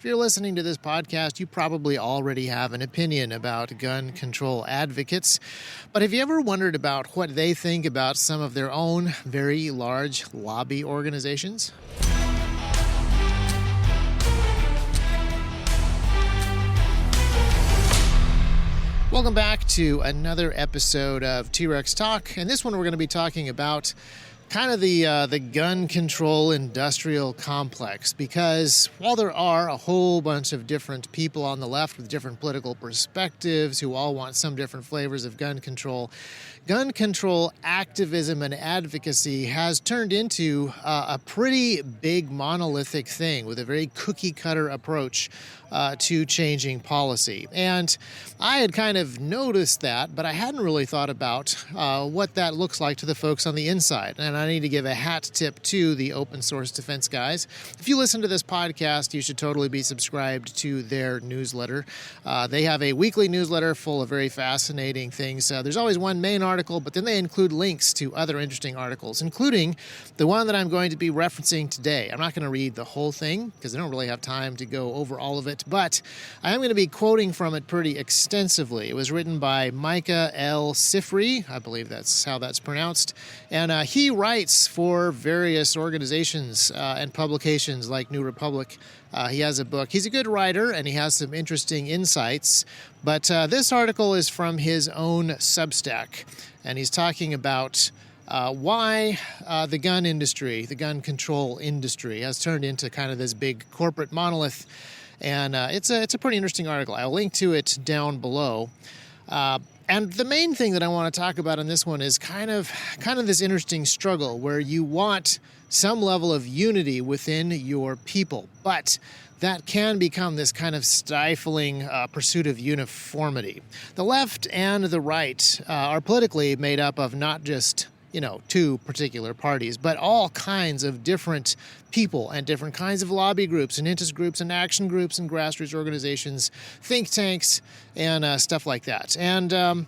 If you're listening to this podcast, you probably already have an opinion about gun control advocates. But have you ever wondered about what they think about some of their own very large lobby organizations? Welcome back to another episode of T-Rex Talk, and this one we're going to be talking about kind of the gun control industrial complex, because while there are a whole bunch of different people on the left with different political perspectives who all want some different flavors of gun control activism and advocacy has turned into a pretty big monolithic thing with a very cookie-cutter approach to changing policy. And I had kind of noticed that, but I hadn't really thought about what that looks like to the folks on the inside. And I need to give a hat tip to the open source defense guys. If you listen to this podcast, you should totally be subscribed to their newsletter. They have a weekly newsletter full of very fascinating things. There's always one main article, but then they include links to other interesting articles, including the one that I'm going to be referencing today. I'm not going to read the whole thing because I don't really have time to go over all of it, but I am going to be quoting from it pretty extensively. It was written by Micah L. Sifry, I believe that's how that's pronounced, and he writes for various organizations and publications like New Republic. He has a book. He's a good writer, and he has some interesting insights, but this article is from his own Substack, and he's talking about why the gun industry, the gun control industry, has turned into kind of this big corporate monolith. And it's a pretty interesting article. I'll link to it down below. And the main thing that I want to talk about in this one is kind of this interesting struggle where you want some level of unity within your people, but that can become this kind of stifling pursuit of uniformity. The left and the right are politically made up of not just two particular parties, but all kinds of different people and different kinds of lobby groups and interest groups and action groups and grassroots organizations, think tanks, and stuff like that. And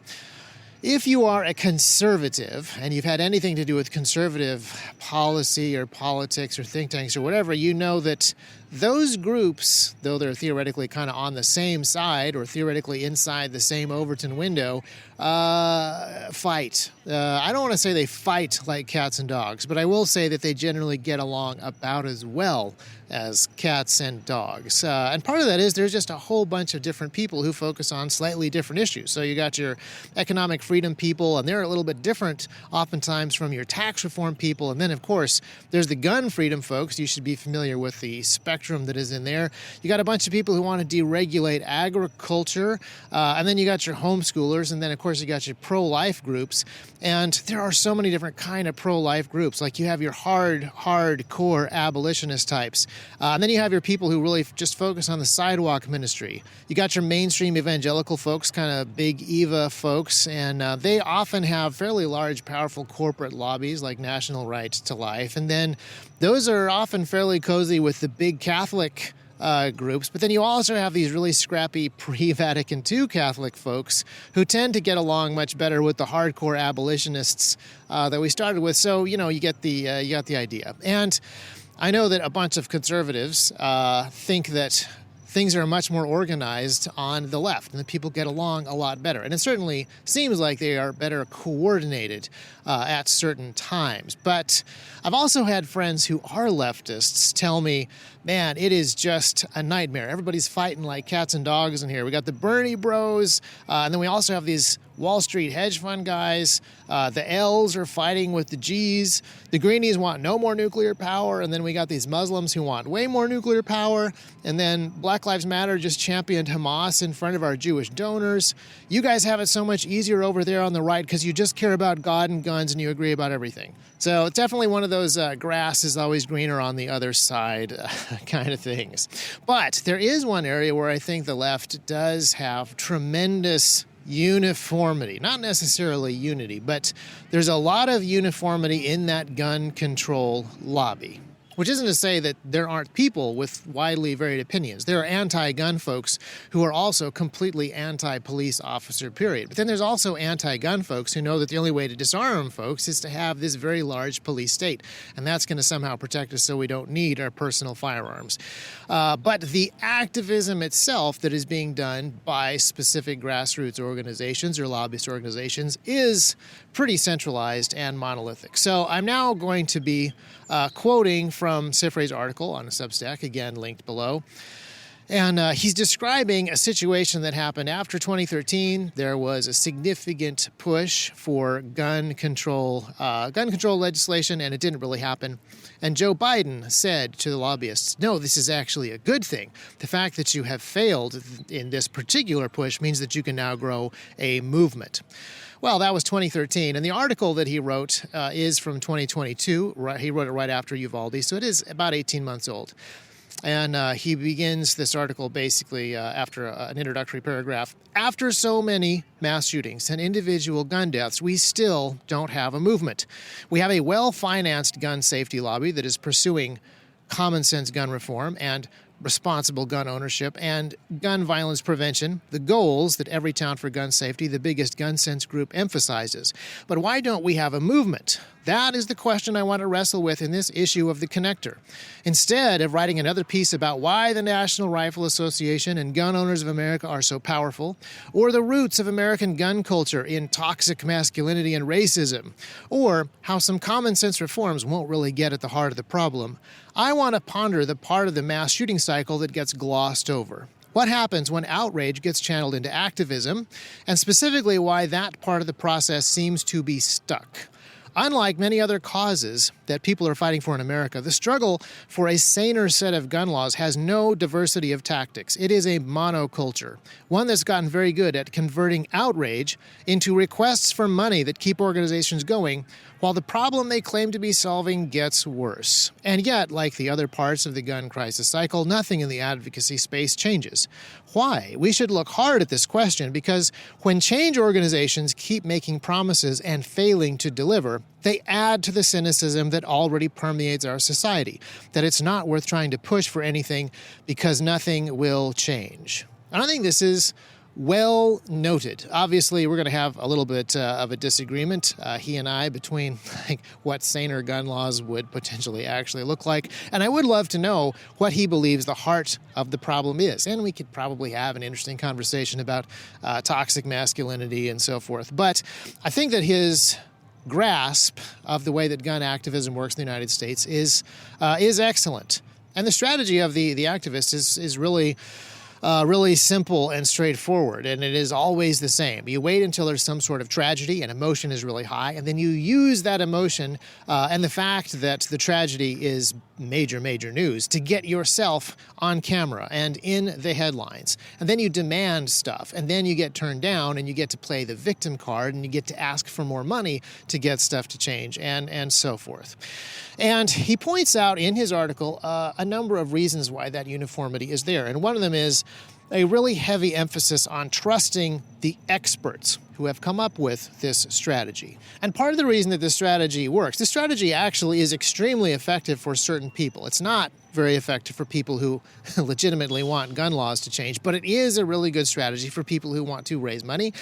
if you are a conservative and you've had anything to do with conservative policy or politics or think tanks or whatever, you know that those groups, though they're theoretically kind of on the same side or theoretically inside the same Overton window, fight. I don't want to say they fight like cats and dogs, but I will say that they generally get along about as well as cats and dogs. And part of that is there's just a whole bunch of different people who focus on slightly different issues. So you got your economic freedom people, and they're a little bit different oftentimes from your tax reform people. And then, of course, there's the gun freedom folks. You should be familiar with the spectrum that is in there. You got a bunch of people who want to deregulate agriculture, and then you got your homeschoolers, and then, of course, you got your pro-life groups. And there are so many different kind of pro-life groups. Like you have your hardcore abolitionist types. And then you have your people who really just focus on the sidewalk ministry. You got your mainstream evangelical folks, kind of big Eva folks, and they often have fairly large, powerful corporate lobbies like National Right to Life. And then those are often fairly cozy with the big Catholic groups, but then you also have these really scrappy pre-Vatican II Catholic folks who tend to get along much better with the hardcore abolitionists that we started with. So you get the idea. And I know that a bunch of conservatives think that things are much more organized on the left and that people get along a lot better. And it certainly seems like they are better coordinated at certain times. But I've also had friends who are leftists tell me, man, it is just a nightmare. Everybody's fighting like cats and dogs in here. We got the Bernie bros, and then we also have these Wall Street hedge fund guys. The L's are fighting with the G's. The Greenies want no more nuclear power, and then we got these Muslims who want way more nuclear power, and then Black Lives Matter just championed Hamas in front of our Jewish donors. You guys have it so much easier over there on the right because you just care about God and guns and you agree about everything. So it's definitely one of those grass is always greener on the other side kind of things. But there is one area where I think the left does have tremendous uniformity, not necessarily unity, but there's a lot of uniformity in that gun control lobby. Which isn't to say that there aren't people with widely varied opinions. There are anti-gun folks who are also completely anti-police officer, period. But then there's also anti-gun folks who know that the only way to disarm folks is to have this very large police state. And that's going to somehow protect us so we don't need our personal firearms. But the activism itself that is being done by specific grassroots organizations or lobbyist organizations is pretty centralized and monolithic. So I'm now going to be quoting from Sifray's article on a Substack, again linked below. And he's describing a situation that happened after 2013. There was a significant push for gun control legislation, and it didn't really happen. And Joe Biden said to the lobbyists, no, this is actually a good thing. The fact that you have failed in this particular push means that you can now grow a movement. Well, that was 2013, and the article that he wrote is from 2022. He wrote it right after Uvalde, so it is about 18 months old. And he begins this article basically after an introductory paragraph. After so many mass shootings and individual gun deaths, we still don't have a movement. We have a well-financed gun safety lobby that is pursuing common sense gun reform and responsible gun ownership and gun violence prevention, the goals that Everytown for Gun Safety, the biggest gun sense group, emphasizes. But why don't we have a movement? That is the question I want to wrestle with in this issue of The Connector. Instead of writing another piece about why the National Rifle Association and Gun Owners of America are so powerful, or the roots of American gun culture in toxic masculinity and racism, or how some common sense reforms won't really get at the heart of the problem, I want to ponder the part of the mass shooting cycle that gets glossed over. What happens when outrage gets channeled into activism, and specifically why that part of the process seems to be stuck. Unlike many other causes that people are fighting for in America, the struggle for a saner set of gun laws has no diversity of tactics. It is a monoculture, one that's gotten very good at converting outrage into requests for money that keep organizations going, while the problem they claim to be solving gets worse. And yet, like the other parts of the gun crisis cycle, nothing in the advocacy space changes. Why? We should look hard at this question, because when change organizations keep making promises and failing to deliver, they add to the cynicism that already permeates our society, that it's not worth trying to push for anything because nothing will change. And I think this is well noted. Obviously, we're going to have a little bit of a disagreement, he and I, between what saner gun laws would potentially actually look like. And I would love to know what he believes the heart of the problem is. And we could probably have an interesting conversation about toxic masculinity and so forth. But I think that his grasp of the way that gun activism works in the United States is excellent. And the strategy of the activist is really simple and straightforward, and it is always the same. You wait until there's some sort of tragedy and emotion is really high, and then you use that emotion and the fact that the tragedy is major news to get yourself on camera and in the headlines. And then you demand stuff, and then you get turned down, and you get to play the victim card, and you get to ask for more money to get stuff to change, and so forth. And he points out in his article a number of reasons why that uniformity is there. And one of them is a really heavy emphasis on trusting the experts who have come up with this strategy. And part of the reason that this strategy works, this strategy actually is extremely effective for certain people. It's not very effective for people who legitimately want gun laws to change, but it is a really good strategy for people who want to raise money.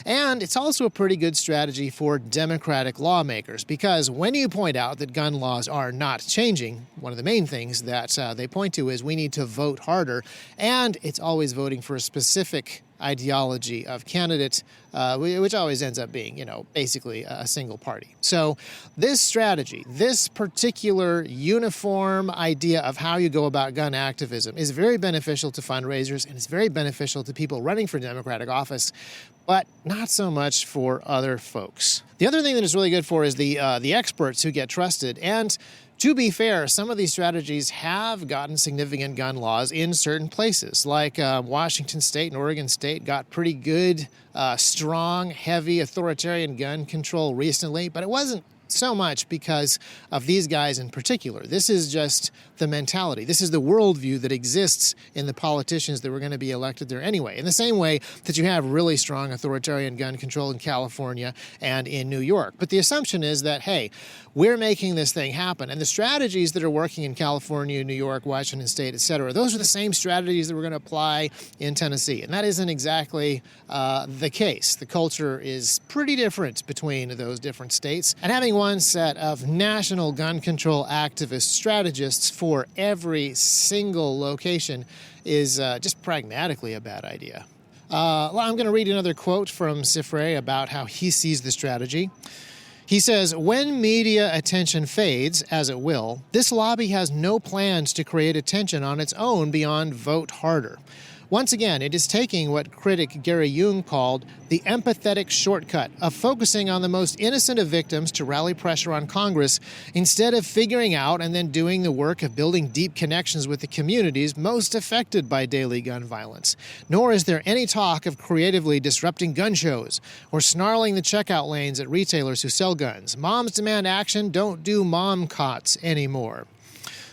And it's also a pretty good strategy for Democratic lawmakers, because when you point out that gun laws are not changing, one of the main things that they point to is we need to vote harder, and it's always voting for a specific ideology of candidate, which always ends up being, basically a single party. So this strategy, this particular uniform idea of how you go about gun activism is very beneficial to fundraisers, and it's very beneficial to people running for Democratic office, but not so much for other folks. The other thing that it's really good for is the experts who get trusted. And to be fair, some of these strategies have gotten significant gun laws in certain places, like Washington State and Oregon State got pretty good, strong, heavy authoritarian gun control recently, but it wasn't so much because of these guys in particular. This is just the mentality. This is the worldview that exists in the politicians that were going to be elected there anyway. In the same way that you have really strong authoritarian gun control in California and in New York. But the assumption is that, hey, we're making this thing happen. And the strategies that are working in California, New York, Washington State, etc., those are the same strategies that we're going to apply in Tennessee. And that isn't exactly the case. The culture is pretty different between those different states. And having one set of national gun control activist strategists for every single location is just pragmatically a bad idea. I'm going to read another quote from Siffre about how he sees the strategy. He says, when media attention fades, as it will, this lobby has no plans to create attention on its own beyond vote harder. Once again, it is taking what critic Gary Jung called the empathetic shortcut of focusing on the most innocent of victims to rally pressure on Congress instead of figuring out and then doing the work of building deep connections with the communities most affected by daily gun violence. Nor is there any talk of creatively disrupting gun shows or snarling the checkout lanes at retailers who sell guns. Moms demand action, don't do mom cots anymore.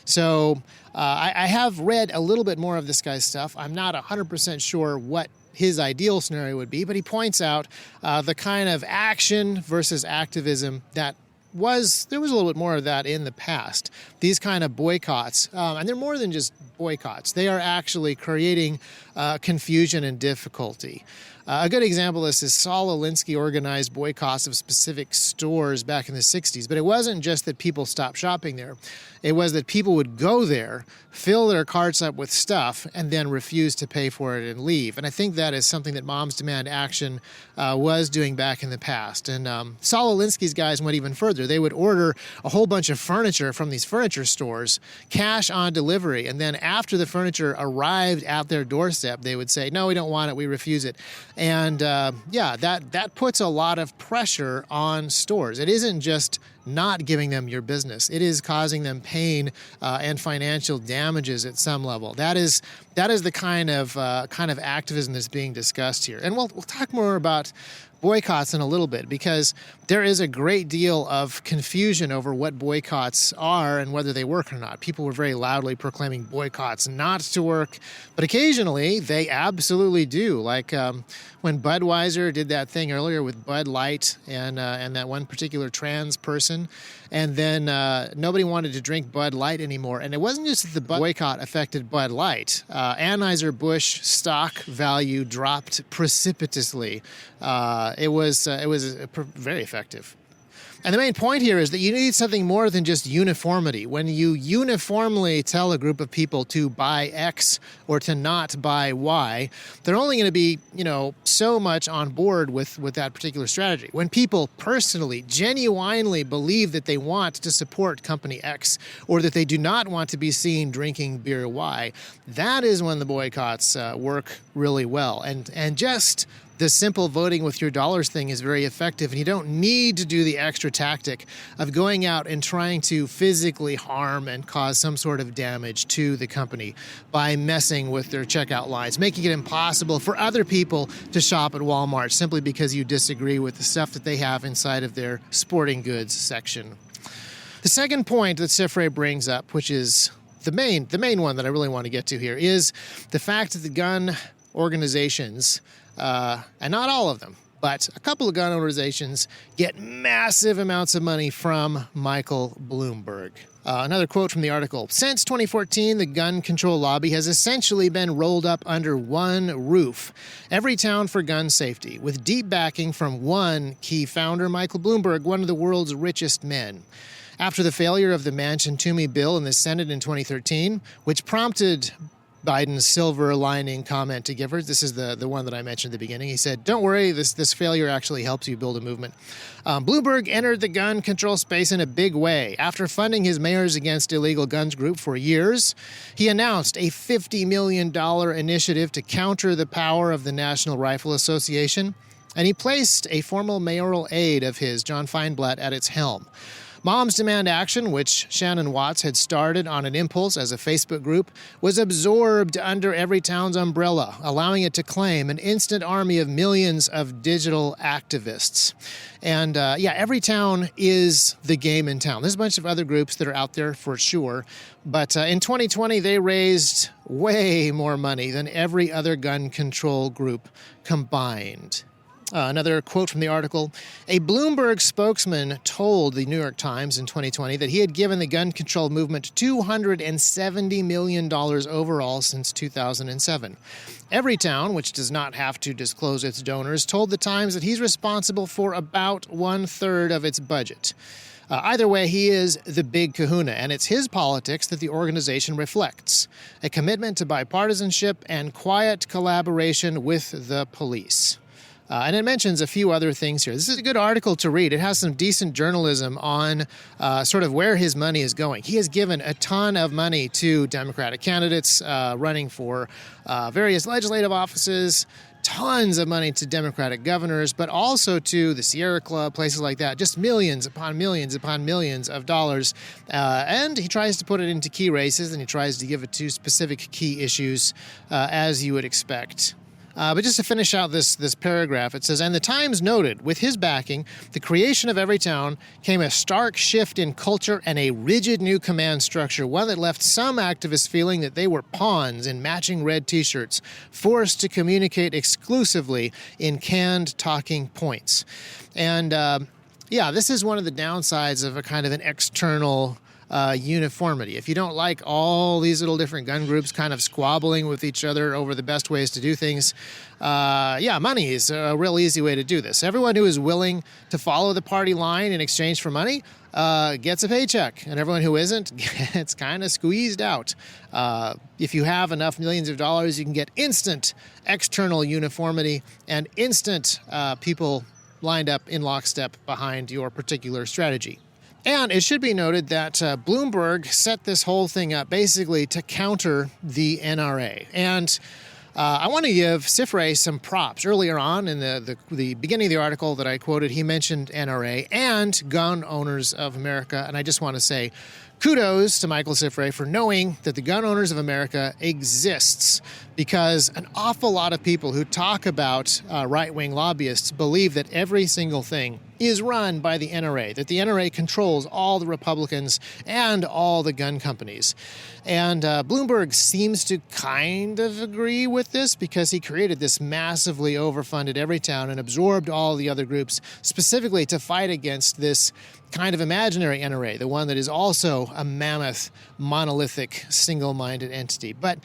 So I have read a little bit more of this guy's stuff. I'm not 100% sure what his ideal scenario would be, but he points out the kind of action versus activism that there was a little bit more of that in the past. These kind of boycotts, and they're more than just boycotts. They are actually creating confusion and difficulty. A good example of this is Saul Alinsky organized boycotts of specific stores back in the 60s. But it wasn't just that people stopped shopping there. It was that people would go there, fill their carts up with stuff, and then refuse to pay for it and leave. And I think that is something that Moms Demand Action was doing back in the past. And Saul Alinsky's guys went even further. They would order a whole bunch of furniture from these furniture stores, cash on delivery, and then after the furniture arrived at their doorstep, they would say, no, we don't want it, we refuse it. And that puts a lot of pressure on stores. It isn't just not giving them your business. It is causing them pain and financial damages at some level. That is the kind of activism that's being discussed here. And we'll talk more about boycotts in a little bit, because there is a great deal of confusion over what boycotts are and whether they work or not. People were very loudly proclaiming boycotts not to work, but occasionally they absolutely do. Like when Budweiser did that thing earlier with Bud Light and that one particular trans person, and then nobody wanted to drink Bud Light anymore. And it wasn't just that the boycott affected Bud Light. Anheuser-Busch stock value dropped precipitously. It was very effective. And the main point here is that you need something more than just uniformity. When you uniformly tell a group of people to buy X or to not buy Y, they're only going to be, so much on board with that particular strategy. When people personally, genuinely believe that they want to support company X or that they do not want to be seen drinking beer Y, that is when the boycotts work really well. And just the simple voting with your dollars thing is very effective, and you don't need to do the extra tactic of going out and trying to physically harm and cause some sort of damage to the company by messing with their checkout lines, making it impossible for other people to shop at Walmart simply because you disagree with the stuff that they have inside of their sporting goods section. The second point that Siffre brings up, which is the main one that I really want to get to here, is the fact that the gun organizations, and not all of them, but a couple of gun organizations get massive amounts of money from Michael Bloomberg. Another quote from the article: since 2014, the gun control lobby has essentially been rolled up under one roof. Everytown for gun safety, with deep backing from one key founder, Michael Bloomberg, one of the world's richest men. After the failure of the Manchin-Toomey bill in the Senate in 2013, which prompted Biden's silver lining comment to Givers. This is the one that I mentioned at the beginning. He said, don't worry, this failure actually helps you build a movement. Bloomberg entered the gun control space in a big way. After funding his Mayors Against Illegal Guns group for years, he announced a $50 million initiative to counter the power of the National Rifle Association, and he placed a former mayoral aide of his, John Feinblatt, at its helm. Moms Demand Action, which Shannon Watts had started on an impulse as a Facebook group, was absorbed under Everytown's umbrella, allowing it to claim an instant army of millions of digital activists. And Everytown is the game in town. There's a bunch of other groups that are out there for sure. But in 2020, they raised way more money than every other gun control group combined. Another quote from the article, a Bloomberg spokesman told the New York Times in 2020 that he had given the gun control movement $270 million overall since 2007. Everytown, which does not have to disclose its donors, told the Times that he's responsible for about 1/3 of its budget. Either way, he is the big kahuna, and it's his politics that the organization reflects, a commitment to bipartisanship and quiet collaboration with the police. And it mentions a few other things here. This is a good article to read. It has some decent journalism on sort of where his money is going. He has given a ton of money to Democratic candidates running for various legislative offices, tons of money to Democratic governors, but also to the Sierra Club, places like that, just millions upon millions upon millions of dollars. And he tries to put it into key races, and he tries to give it to specific key issues, as you would expect. But just to finish out this paragraph, it says, and the Times noted, with his backing, the creation of Everytown came a stark shift in culture and a rigid new command structure, one that left some activists feeling that they were pawns in matching red T-shirts, forced to communicate exclusively in canned talking points. And this is one of the downsides of a kind of an external uniformity. If you don't like all these little different gun groups kind of squabbling with each other over the best ways to do things, money is a real easy way to do this. Everyone who is willing to follow the party line in exchange for money gets a paycheck, and everyone who isn't gets kind of squeezed out. If you have enough millions of dollars, you can get instant external uniformity and instant people lined up in lockstep behind your particular strategy. And it should be noted that Bloomberg set this whole thing up basically to counter the NRA. And I want to give Sifrey some props. Earlier on in the beginning of the article that I quoted, he mentioned NRA and Gun Owners of America. And I just want to say kudos to Michael Sifrey for knowing that the Gun Owners of America exists, because an awful lot of people who talk about right-wing lobbyists believe that every single thing is run by the NRA, that the NRA controls all the Republicans and all the gun companies. And Bloomberg seems to kind of agree with this, because he created this massively overfunded Everytown and absorbed all the other groups specifically to fight against this kind of imaginary NRA, the one that is also a mammoth, monolithic, single-minded entity. But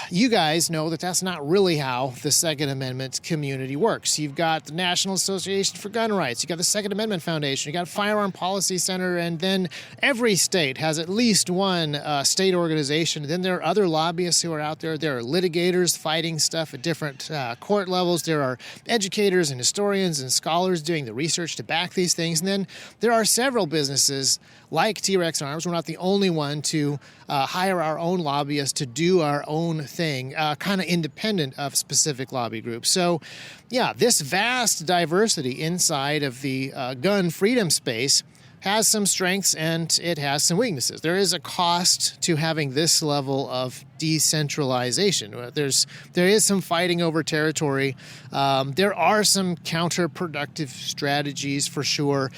you guys know that that's not really how the Second Amendment community works. You've got the National Association for Gun Rights, you've got the Second Amendment Foundation, you've got Firearm Policy Center, and then every state has at least one state organization. Then there are other lobbyists who are out there. There are litigators fighting stuff at different court levels. There are educators and historians and scholars doing the research to back these things. And then there are several businesses like T-Rex Arms. We're not the only one to hire our own lobbyists to do our own thing, kind of independent of specific lobby groups. So, this vast diversity inside of the gun freedom space has some strengths and it has some weaknesses. There is a cost to having this level of decentralization. There is some fighting over territory. There are some counterproductive strategies for sure.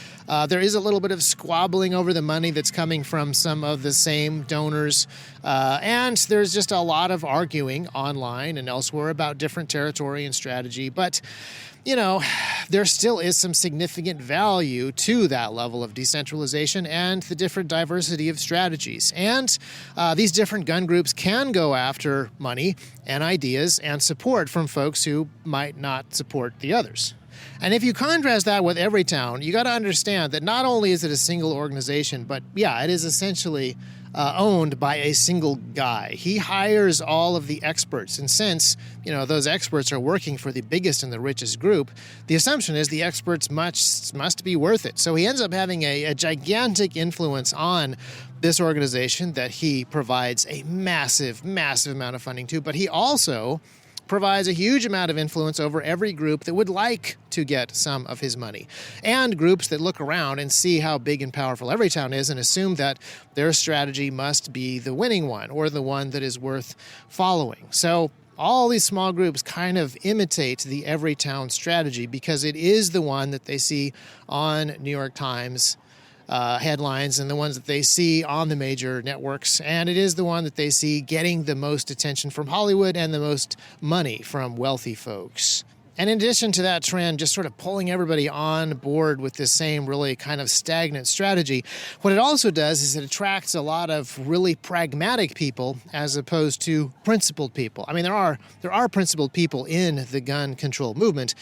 There is a little bit of squabbling over the money that's coming from some of the same donors. And there's just a lot of arguing online and elsewhere about different territory and strategy. But there still is some significant value to that level of decentralization and the different diversity of strategies. And these different gun groups can go after money and ideas and support from folks who might not support the others. And if you contrast that with Everytown, you got to understand that not only is it a single organization, but it is essentially owned by a single guy. He hires all of the experts. And since, those experts are working for the biggest and the richest group, the assumption is the experts must be worth it. So he ends up having a gigantic influence on this organization that he provides a massive, massive amount of funding to. But he also provides a huge amount of influence over every group that would like to get some of his money, and groups that look around and see how big and powerful Everytown is and assume that their strategy must be the winning one or the one that is worth following. So all these small groups kind of imitate the Everytown strategy because it is the one that they see on New York Times headlines and the ones that they see on the major networks. And it is the one that they see getting the most attention from Hollywood and the most money from wealthy folks. And in addition to that trend, just sort of pulling everybody on board with this same really kind of stagnant strategy, what it also does is it attracts a lot of really pragmatic people as opposed to principled people. I mean, there are principled people in the gun control movement,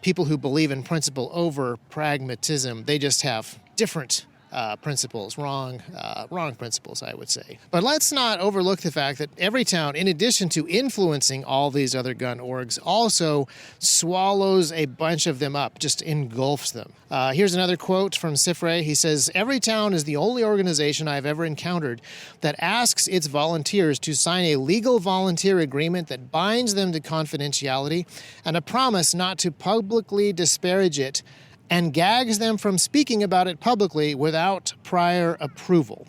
people who believe in principle over pragmatism. They just have different principles, wrong principles, I would say. But let's not overlook the fact that Everytown, in addition to influencing all these other gun orgs, also swallows a bunch of them up, just engulfs them. Here's another quote from Sifre. He says, "Everytown is the only organization I've ever encountered that asks its volunteers to sign a legal volunteer agreement that binds them to confidentiality and a promise not to publicly disparage it, and gags them from speaking about it publicly without prior approval."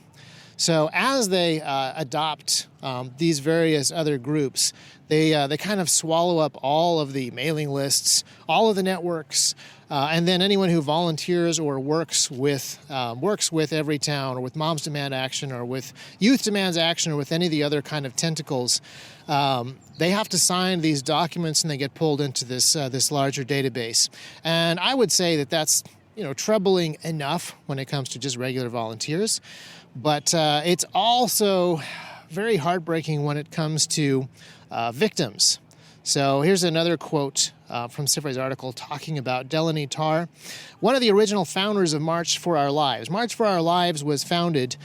So as they adopt these various other groups, they kind of swallow up all of the mailing lists, all of the networks, and then anyone who volunteers or works with Everytown or with Moms Demand Action or with Youth Demands Action or with any of the other kind of tentacles. They have to sign these documents and they get pulled into this larger database. And I would say that that's troubling enough when it comes to just regular volunteers, but it's also very heartbreaking when it comes to victims. So here's another quote from Sifre's article talking about Delaney Tarr, one of the original founders of March for Our Lives. March for Our Lives was founded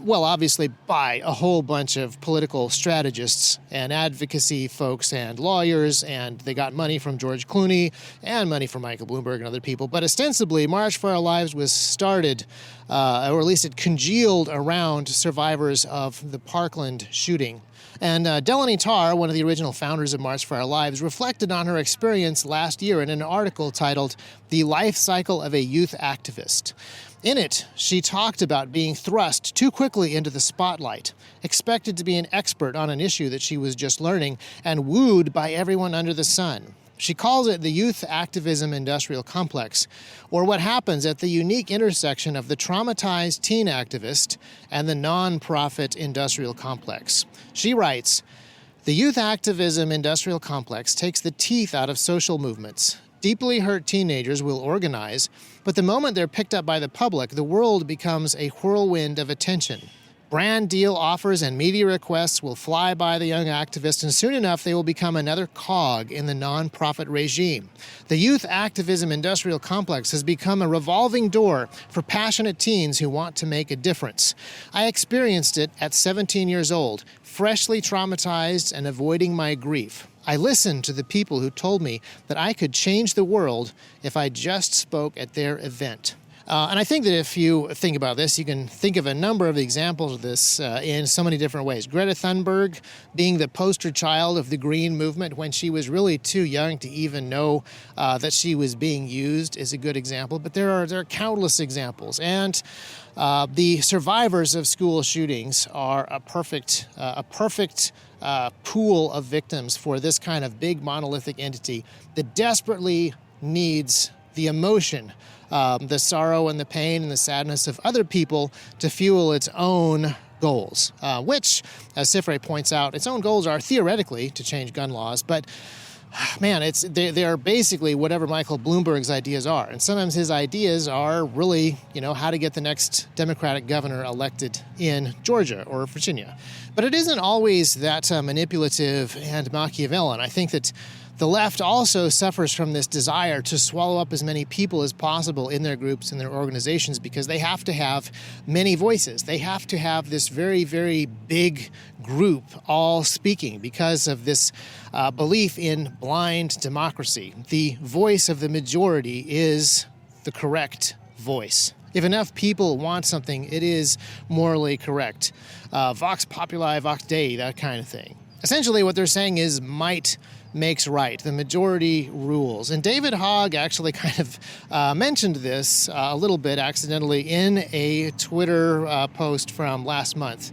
obviously by a whole bunch of political strategists and advocacy folks and lawyers, and they got money from George Clooney and money from Michael Bloomberg and other people. But ostensibly, March for Our Lives was started, or at least it congealed around survivors of the Parkland shooting. And Delaney Tarr, one of the original founders of March for Our Lives, reflected on her experience last year in an article titled "The Life Cycle of a Youth Activist." In it, she talked about being thrust too quickly into the spotlight, expected to be an expert on an issue that she was just learning, and wooed by everyone under the sun. She calls it the youth activism industrial complex, or what happens at the unique intersection of the traumatized teen activist and the non-profit industrial complex. She writes, "The youth activism industrial complex takes the teeth out of social movements. Deeply hurt teenagers will organize, but the moment they're picked up by the public, the world becomes a whirlwind of attention. Brand deal offers and media requests will fly by the young activist, and soon enough they will become another cog in the nonprofit regime. The youth activism industrial complex has become a revolving door for passionate teens who want to make a difference. I experienced it at 17 years old, freshly traumatized and avoiding my grief. I listened to the people who told me that I could change the world if I just spoke at their event." And I think that if you think about this, you can think of a number of examples of this in so many different ways. Greta Thunberg being the poster child of the Green movement when she was really too young to even know that she was being used is a good example. But there are countless examples. And the survivors of school shootings are a perfect pool of victims for this kind of big monolithic entity that desperately needs the emotion, the sorrow and the pain and the sadness of other people to fuel its own goals, which, as Sifre points out, its own goals are theoretically to change gun laws, but man, they are basically whatever Michael Bloomberg's ideas are. And sometimes his ideas are really, how to get the next Democratic governor elected in Georgia or Virginia. But it isn't always that manipulative and Machiavellian. I think that the left also suffers from this desire to swallow up as many people as possible in their groups and their organizations because they have to have many voices. They have to have this very, very big group all speaking because of this belief in blind democracy. The voice of the majority is the correct voice. If enough people want something, it is morally correct. Vox populi, vox dei, that kind of thing. essentially what they're saying is might makes right. The majority rules. And David Hogg actually kind of mentioned this a little bit accidentally in a Twitter post from last month.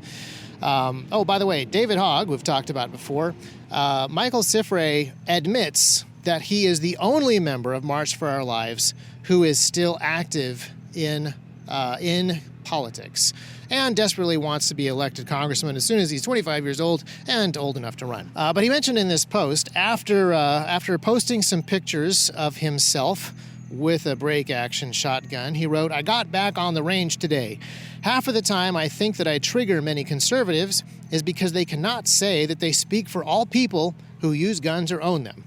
By the way, David Hogg, we've talked about before, Michael Cifre admits that he is the only member of March for Our Lives who is still active in politics and desperately wants to be elected congressman as soon as he's 25 years old and old enough to run. But he mentioned in this post, after posting some pictures of himself with a break-action shotgun, he wrote, "I got back on the range today. Half of the time I think that I trigger many conservatives is because they cannot say that they speak for all people who use guns or own them."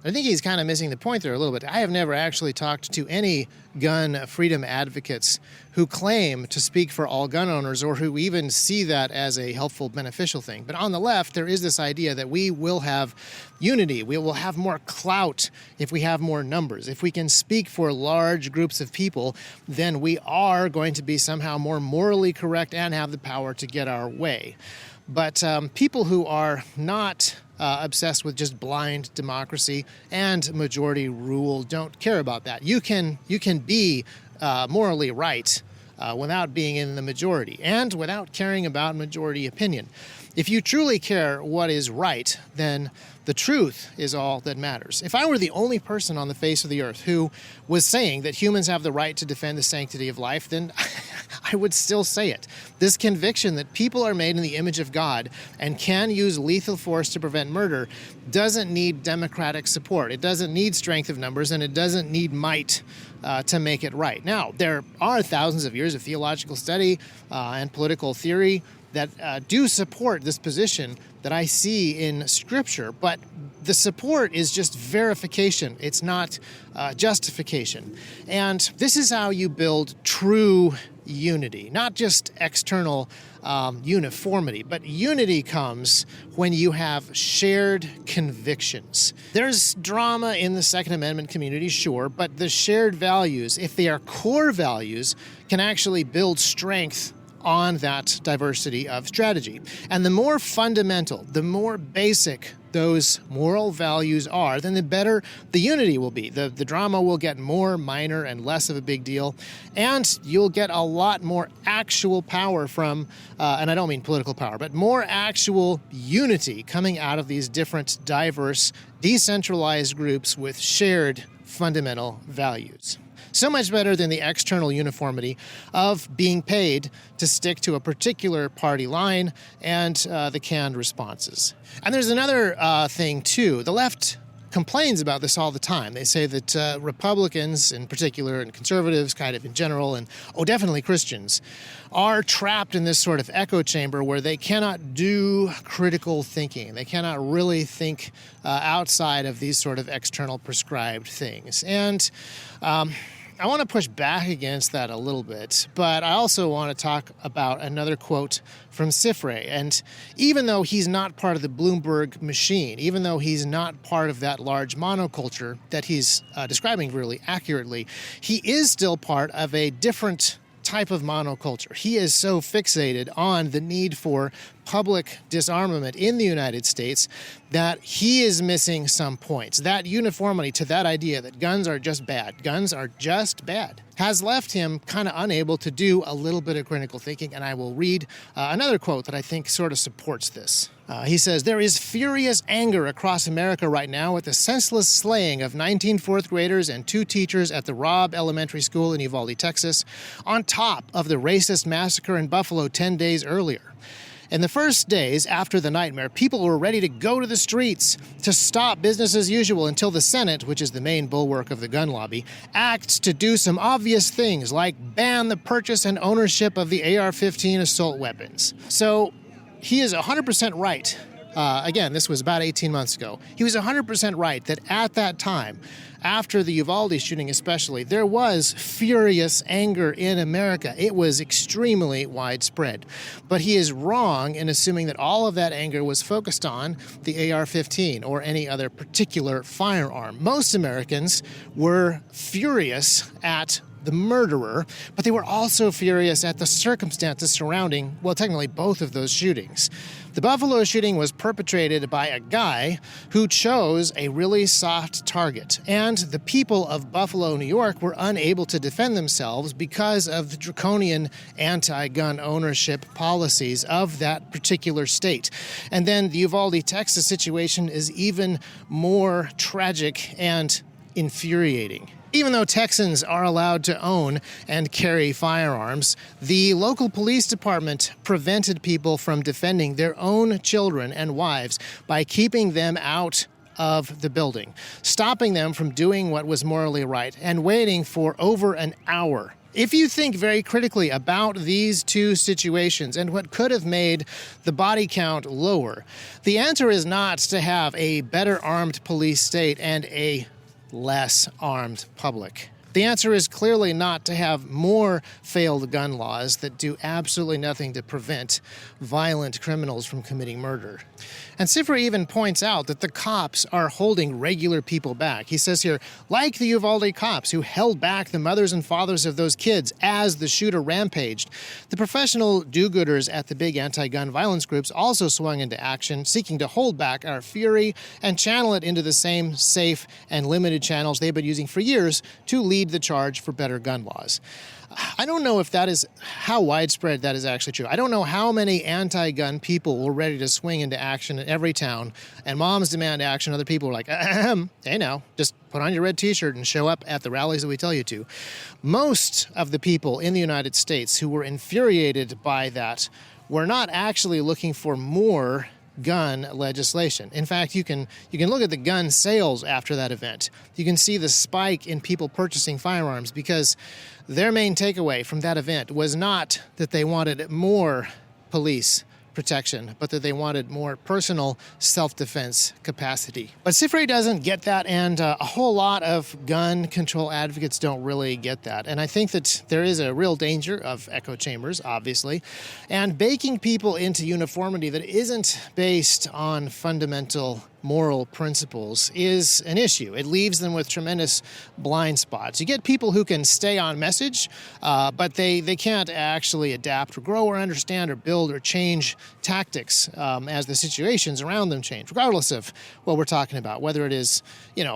I think he's kind of missing the point there a little bit. I have never actually talked to any gun freedom advocates who claim to speak for all gun owners or who even see that as a helpful, beneficial thing. But on the left, there is this idea that we will have unity. We will have more clout if we have more numbers. If we can speak for large groups of people, then we are going to be somehow more morally correct and have the power to get our way. But people who are not obsessed with just blind democracy and majority rule don't care about that. You can be morally right without being in the majority and without caring about majority opinion. If you truly care what is right, then the truth is all that matters. If I were the only person on the face of the earth who was saying that humans have the right to defend the sanctity of life, then I would still say it. This conviction that people are made in the image of God and can use lethal force to prevent murder doesn't need democratic support. It doesn't need strength of numbers, and it doesn't need might to make it right. Now, there are thousands of years of theological study and political theory that do support this position that I see in Scripture, but the support is just verification. It's not justification. And this is how you build true unity, not just external uniformity, but unity comes when you have shared convictions. There's drama in the Second Amendment community, sure, but the shared values, if they are core values, can actually build strength on that diversity of strategy. And the more fundamental, the more basic those moral values are, then the better the unity will be. The drama will get more minor and less of a big deal, and you'll get a lot more actual power from, and I don't mean political power, but more actual unity coming out of these different, diverse, decentralized groups with shared fundamental values. So much better than the external uniformity of being paid to stick to a particular party line and the canned responses. And there's another thing, too. The left complains about this all the time. They say that Republicans in particular and conservatives kind of in general, and definitely Christians, are trapped in this sort of echo chamber where they cannot do critical thinking. They cannot really think outside of these sort of external prescribed things. And I want to push back against that a little bit, but I also want to talk about another quote from Cifre. And even though he's not part of the Bloomberg machine, even though he's not part of that large monoculture that he's describing really accurately, he is still part of a different type of monoculture. He is so fixated on the need for public disarmament in the United States that he is missing some points. That uniformity to that idea that guns are just bad, has left him kind of unable to do a little bit of critical thinking. And I will read another quote that I think sort of supports this. He says, "There is furious anger across America right now at the senseless slaying of 19 fourth graders and 2 teachers at the Robb Elementary School in Uvalde, Texas, on top of the racist massacre in Buffalo 10 days earlier. In the first days after the nightmare, people were ready to go to the streets to stop business as usual until the Senate, which is the main bulwark of the gun lobby, acts to do some obvious things like ban the purchase and ownership of the AR-15 assault weapons." So he is 100% right. Again, this was about 18 months ago. He was 100% right that at that time, after the Uvalde shooting especially, there was furious anger in America. It was extremely widespread. But he is wrong in assuming that all of that anger was focused on the AR-15 or any other particular firearm. Most Americans were furious at the murderer, but they were also furious at the circumstances surrounding, well, technically both of those shootings. The Buffalo shooting was perpetrated by a guy who chose a really soft target, and the people of Buffalo, New York were unable to defend themselves because of the draconian anti-gun ownership policies of that particular state. And then the Uvalde, Texas situation is even more tragic and infuriating. Even though Texans are allowed to own and carry firearms, the local police department prevented people from defending their own children and wives by keeping them out of the building, stopping them from doing what was morally right, and waiting for over an hour. If you think very critically about these two situations and what could have made the body count lower, the answer is not to have a better armed police state and a less armed public. The answer is clearly not to have more failed gun laws that do absolutely nothing to prevent violent criminals from committing murder. And Sifri even points out that the cops are holding regular people back. He says here, like the Uvalde cops who held back the mothers and fathers of those kids as the shooter rampaged, the professional do-gooders at the big anti-gun violence groups also swung into action, seeking to hold back our fury and channel it into the same safe and limited channels they've been using for years to lead the charge for better gun laws. I don't know if that is how widespread that is actually true. I don't know how many anti-gun people were ready to swing into action in every town, and moms demand action. Other people were like, hey now, just put on your red t-shirt and show up at the rallies that we tell you to. Most of the people in the United States who were infuriated by that were not actually looking for more gun legislation. In fact, you can look at the gun sales after that event. You can see the spike in people purchasing firearms because their main takeaway from that event was not that they wanted more police protection, but that they wanted more personal self-defense capacity. But Sifri doesn't get that, and a whole lot of gun control advocates don't really get that. And I think that there is a real danger of echo chambers, obviously, and baking people into uniformity that isn't based on fundamental moral principles is an issue. It leaves them with tremendous blind spots. You get people who can stay on message, but they can't actually adapt or grow or understand or build or change tactics as the situations around them change, regardless of what we're talking about, whether it is,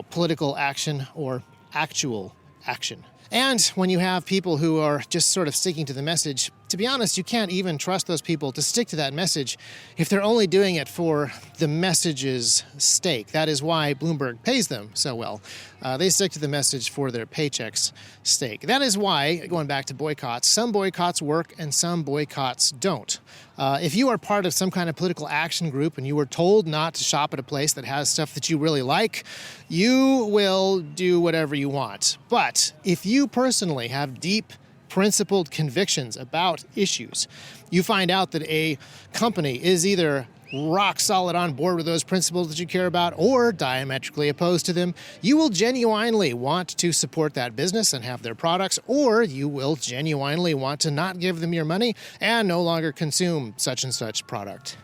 political action or actual action. And when you have people who are just sort of sticking to the message, to be honest, you can't even trust those people to stick to that message if they're only doing it for the message's stake. That is why Bloomberg pays them so well. They stick to the message for their paycheck's stake. That is why, going back to boycotts, some boycotts work and some boycotts don't. If you are part of some kind of political action group and you were told not to shop at a place that has stuff that you really like, you will do whatever you want. But if you personally have deep, principled convictions about issues, you find out that a company is either rock solid on board with those principles that you care about or diametrically opposed to them, you will genuinely want to support that business and have their products, or you will genuinely want to not give them your money and no longer consume such and such product.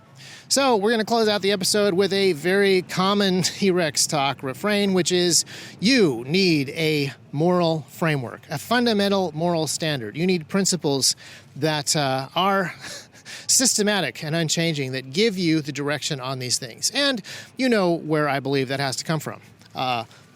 So we're going to close out the episode with a very common T-Rex talk refrain, which is you need a moral framework, a fundamental moral standard. You need principles that are systematic and unchanging, that give you the direction on these things. And you know where I believe that has to come from.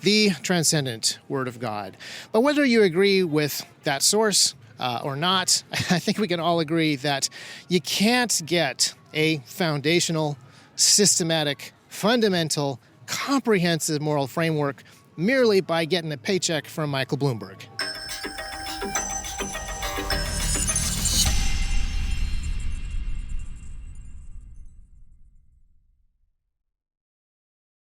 The transcendent Word of God. But whether you agree with that source or not, I think we can all agree that you can't get a foundational, systematic, fundamental, comprehensive moral framework merely by getting a paycheck from Michael Bloomberg.